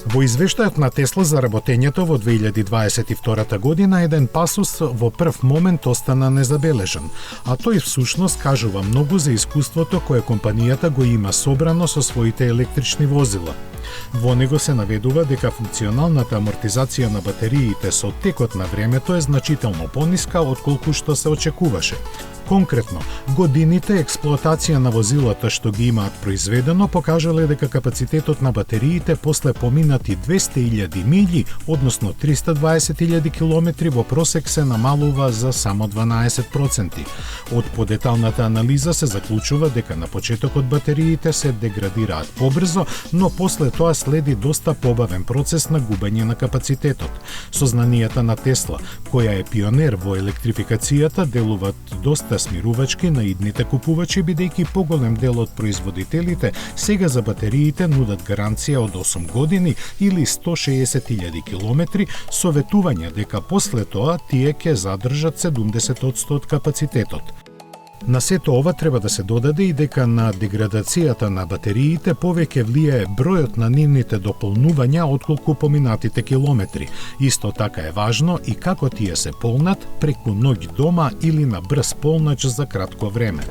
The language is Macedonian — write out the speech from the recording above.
Во извештајот на Тесла за работењето во 2022 година, еден пасус во прв момент остана незабележан, а тој всушност кажува многу за искуството кое компанијата го има собрано со своите електрични возила. Во него се наведува дека функционалната амортизација на батериите со текот на времето е значително пониска отколку што се очекуваше. Конкретно, годините експлоатација на возилата што ги имаат произведено покажале дека капацитетот на батериите после поминати 200.000 милји, односно 320.000 километри во просек се намалува за само 12%. Од подеталната анализа се заклучува дека на почетокот батериите се деградираат побрзо, но после тоа следи доста побавен процес на губење на капацитетот. Сознанијата на Тесла, која е пионер во електрификацијата, делуваат доста смирувачки на идните купувачи, бидејќи поголем дел од производителите сега за батериите нудат гаранција од 8 години или 160.000 километри, со ветување дека после тоа тие ќе задржат 70% од капацитетот. На сето ова треба да се додаде и дека на деградацијата на батериите повеќе влијае бројот на нивните дополнувања отколку поминатите километри. Исто така е важно и како тие се полнат преку ноќ дома или на брз полнач за кратко време.